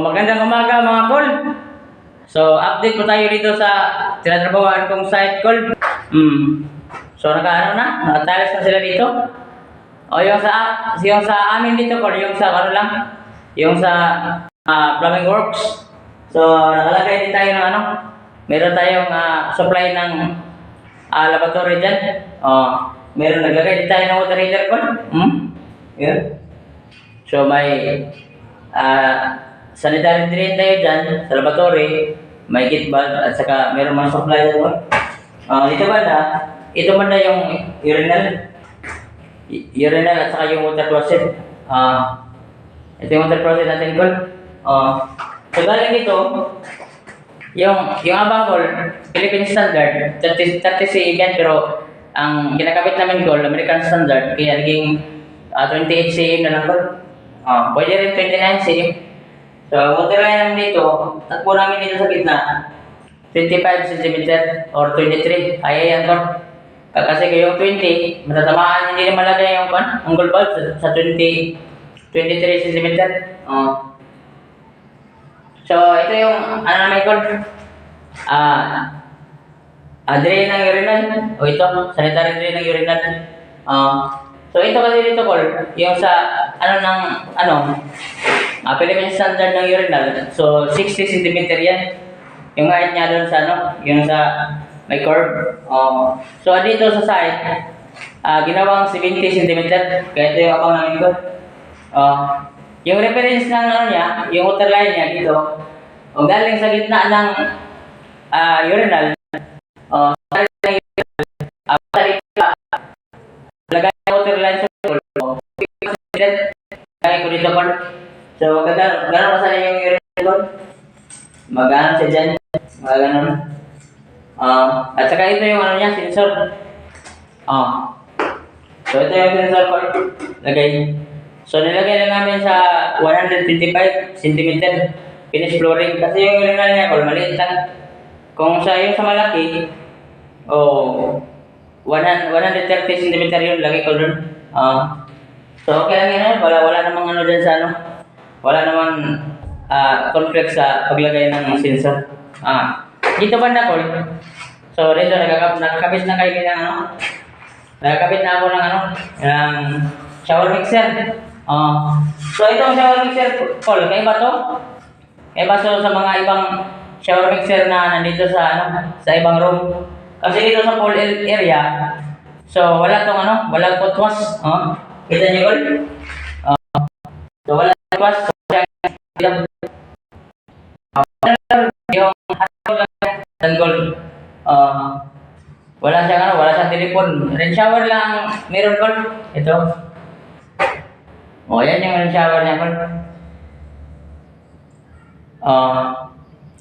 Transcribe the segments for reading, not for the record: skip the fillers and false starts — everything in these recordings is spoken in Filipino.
Magandang umaga mga kol. So, update po tayo dito sa tinatrabahoan kong site kol. So, nakatiles na sila dito. O, yung sa amin dito kol, yung sa yung sa plumbing works. So, nakalagay din tayo ng meron tayong supply ng laboratory dyan. Meron naglagay din tayo ng water heater kol. Yun. So, may sanitary drain tayo dyan sa laboratory, may gate valve at saka meron mga supply doon. Dito ito banda yung urinal at saka yung water closet. Ito yung water closet natin kol. So galing dito, yung abang kol, Philippine standard, 30 cm yan, pero ang kinakabit namin kol, American standard, kaya naging 28 cm na lang kol. Pwede rin 29 cm. So, water line namin dito, takbo namin dito sa gitna, 25 cm or 23. Yan kol. Kasi yung 20, matatamaan hindi naman lagay yung angle valve sa 23 cm. So, ito yung namin kol. Drain ng urinal. O ito, sanitary drain ng urinal. So, ito kasi dito kol, yung sa Philippine standard ng urinal. So, 60 cm yan. Yung height niya doon sa yung sa may curve. So, dito sa side, ginawang 70 cm. Kaya ito yung abang namin ko. Yung reference ng niya, yung water line niya dito, galing sa gitna ng urinal. Lagay yung water line sa urinal. Lagay ko dito kol. So, gano'n kasali yung urinal. Magano siya dyan. Magano. At saka ito yung niya, sensor. So, ito yung sensor ko. Lagay. So, nilagay lang namin sa 125 cm finish flooring. Kasi yung urinal niya, maliit lang. Kung yung sa malaki, 130 cm yun, lagay ko dun. So, okay lang yun. Wala namang dyan sa wala namang conflict sa paglagay ng sensor. Dito banda kol. So dito nakakabit na kayo ng nakakabit na ako ng shower mixer. So itong shower mixer kol, kaya ba to? Kaya ba sa mga ibang shower mixer na nandito sa ibang room? Kasi dito sa pool area, so wala tong wala putwas. Kita niyo kol? So wala putwas. Yung tanggol, wala siyang telepon. Rain shower lang meron kol. Ito. Yan yung rain shower niya kol.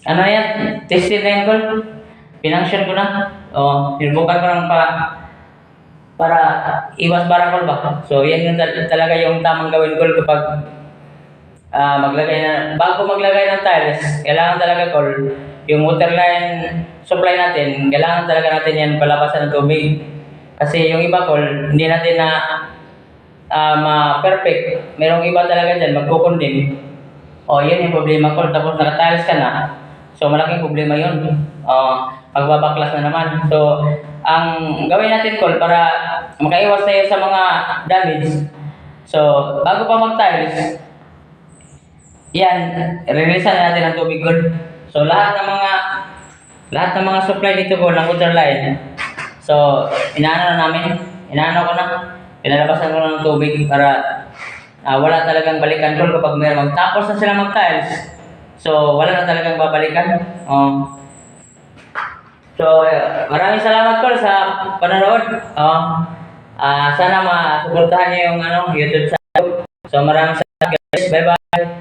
Yan? Tested na yan kol. Pinanction ko na. Sinubukan ko lang para iwas barakol ba. So yan yung talaga yung tamang gawin kol kapag bago maglagay ng tiles, kailangan talaga kol, yung water line supply natin, kailangan talaga natin yan palabasan ng tubig. Kasi yung iba kol, hindi natin ma-perfect. Merong iba talaga dyan, magkukundim. Yun yung problema kol, tapos naka-tiles ka na. So malaking problema yun. Magbabaklas na naman. So, ang gawin natin kol, para makaiwas tayo sa mga damage. So, bago pa mag-tiles, yan, releasean natin ang tubig kol. So lahat ng mga supply dito ko ng water line. So inaano ko na, pinalabasan ko na ng tubig para wala talagang balikan kol kapag mayroon. Tapos na sila mag-tiles. So wala na talagang babalikan. So maraming salamat kol sa panonood. Sana masuportahan niyo yung YouTube channel. So maraming salamat guys. Bye bye.